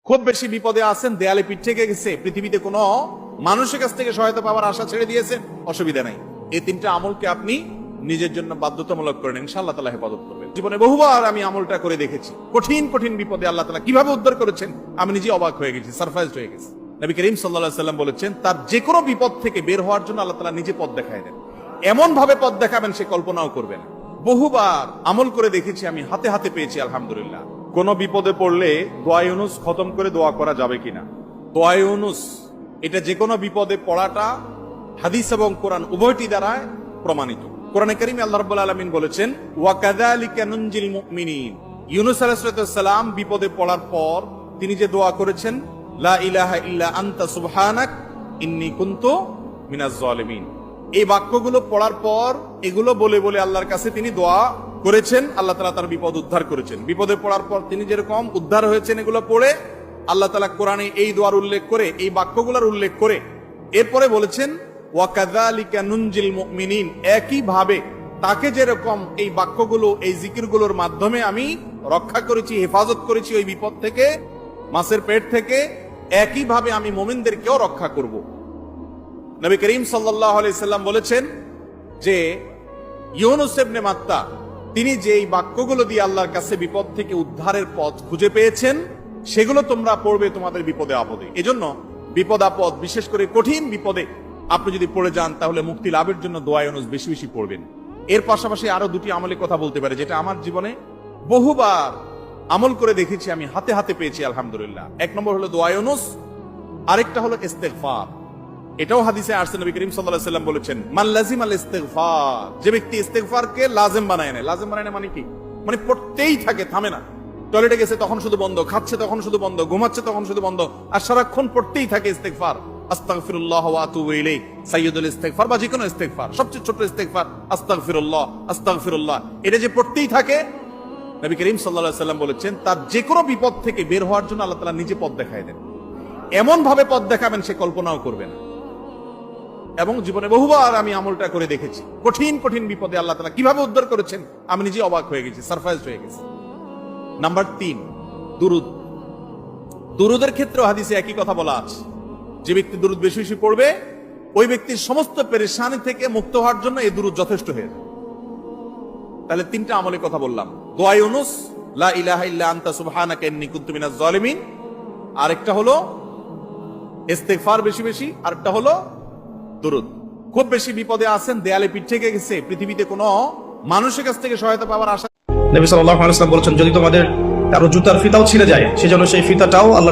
খুব বেশি বিপদে আছেন, দেয়ালে পিঠ থেকে গেছে, পৃথিবীতে কোনো মানুষের কাছ থেকে সহায়তা পাওয়ার আশা ছেড়ে দিয়েছেন, অসুবিধা নাই। এই তিনটা আমলকে আপনি নিজের জন্য বাধ্যতামূলক করেন, ইনশাআল্লাহ তাআলা হেফাজত করবেন। জীবনে বহুবার আমি আমলটা করে দেখেছি। কঠিন কঠিন বিপদে আল্লাহ তাআলা কিভাবে উদ্ধার করেছেন আমি নিজে অবাক হয়ে গেছি, সারপ্রাইজড হয়ে গেছি। নবী করিম সাল্লাল্লাহু আলাইহি সাল্লাম বলেছেন, তার যে কোনো বিপদ থেকে বের হওয়ার জন্য আল্লাহ তাআলা নিজে পথ দেখায় দেন। এমন ভাবে পথ দেখাবেন সে কল্পনাও করবেন। বহুবার আমল করে দেখেছি আমি, হাতে হাতে পেয়েছি আলহামদুলিল্লাহ। কোন বিপদে পড়লে দোয়া ইউনুস খতম করে দোয়া করা যাবে কিনা? দোয়া ইউনুস এটা যে কোনো বিপদে পড়াটা হাদিস এবং কোরআন উভয়টি দ্বারা প্রমাণিত। কোরআনে কারীমে আল্লাহ রাব্বুল আলামিন বলেছেন, ওয়া কাযালিকা নুনজিল মুমিনিন। ইউনুস আলাইহিস সালাম বিপদে পড়ার পর তিনি যে দোয়া করেছেন, লা ইলাহা ইল্লা আনতা সুবহানাক ইন্নী কুনতু মিনাজ জালিমিন। এই বাক্যগুলো পড়ার পর এগুলো বলে বলে আল্লাহর কাছে তিনি দোয়া করেছেন, আল্লাহ তাআলা তার বিপদ উদ্ধার করেছেন। বিপদে পড়ার পর তিনি যেরকম উদ্ধার হয়েছেন এগুলো পড়ে আল্লাহ তাআলা কোরআনে এই দোয়ার উল্লেখ করে, এই বাক্যগুলোর উল্লেখ করে এরপরে বলেছেন, ওয়া কাযালিকা নুনজিল মুমিনিন। একই ভাবে তাকে যেরকম এই বাক্যগুলো, এই জিকিরগুলোর মাধ্যমে আমি রক্ষা করেছি, হেফাজত করেছি ওই বিপদ থেকে, মাছের পেট থেকে, একই ভাবে আমি মুমিনদেরকেও রক্ষা করব। নবী করিম সাল্লাল্লাহু আলাইহি সাল্লাম বলেছেন যে ইউনুস ইবনে মাত্তা তিনি যে এই বাক্যগুলো দিয়ে আল্লাহর কাছে বিপদ থেকে উদ্ধারের পথ খুঁজে পেয়েছেন, সেগুলো তোমরা পড়বে তোমাদের বিপদে আপদে। এজন্য বিপদ আপদ, বিশেষ করে কঠিন বিপদে আপনি যদি পড়ে যান তাহলে মুক্তি লাভের জন্য দোয়া ইউনুস বেশি বেশি পড়বেন। এর পাশাপাশি আরো দুটি আমলের কথা বলতে পারে, যেটা আমার জীবনে বহুবার আমল করে দেখেছি আমি, হাতে হাতে পেয়েছি আলহামদুলিল্লাহ। এক নম্বর হলো দোয়া ইউনুস, আরেকটা হলো ইস্তেগফার। এটাও হাদিসে আসছে, নবী করিম সাল্লাল্লাহু আলাইহি ওয়াসাল্লাম বলেছেন, মান লাজিমাল ইস্তিগফার। যে ব্যক্তি ইস্তিগফারকে লাজিম বানায় নেয়। লাজিম বানায় নেয় মানে কি? মানে পড়তেই থাকে, থামে না। টয়লেটে গেছে তখন শুধু বন্ধ, খাচ্ছে তখন শুধু বন্ধ, ঘুমাচ্ছে তখন শুধু বন্ধ, আর সারাক্ষণ পড়তেই থাকে ইস্তিগফার। আস্তাগফিরুল্লাহ ওয়া আতুবু ইলাইহি, সাইয়্যিদুল ইস্তিগফার, বা যে কোনো ইস্তিগফার, সবচেয়ে ছোট ইস্তিগফার আস্তাগফিরুল্লাহ আস্তাগফিরুল্লাহ। এটা যে পড়তেই থাকে, নবী করিম সাল্লাল্লাহু আলাইহি ওয়াসাল্লাম বলেছেন, তার যে কোনো বিপদ থেকে বের হওয়ার জন্য আল্লাহ তাআলা নিজে পথ দেখায় দেন। এমন ভাবে পথ দেখাবেন সে কল্পনাও করবে না। এবং জীবনে বহুবার আমি আমলটা করে দেখেছি। কঠিন কঠিন বিপদে আল্লাহ তাআলা কিভাবে উদ্ধার করেছেন আমি নিজে অবাক হয়ে গেছি, সারপ্রাইজড হয়ে গেছি। নাম্বার 3, দুরুদ। দুরুদের ক্ষেত্রেও হাদিসে একই কথা বলা আছে, যে ব্যক্তি দুরুদ বেশি বেশি পড়বে ওই ব্যক্তির সমস্ত পেরেশানি থেকে মুক্ত হওয়ার জন্য এই দুরুদ যথেষ্ট হয়ে যায়। তাহলে 3টা আমলের কথা বললাম, দোয়া ইউনুস, লা ইলাহা ইল্লা আনতা সুবহানাকা ইন্নী কুনতু মিনাজ জালিমিন, আরেকটা হলো ইস্তিগফার বেশি বেশি, আরেকটা হলো দুরুদ। খুব বেশি বিপদে আছেন, দেয়ালে পিঠ থেকে গেছে, পৃথিবীতে কোনো মানুষের কাছ থেকে সহায়তা পাওয়ার আশা। নবী সাল্লাল্লাহু আলাইহি ওয়াসাল্লাম বলেছেন, যদি তোমাদের কারো জুতার ফিতাও ছিঁড়ে যায়, সেজন্য সেই ফিতাটাও আল্লাহ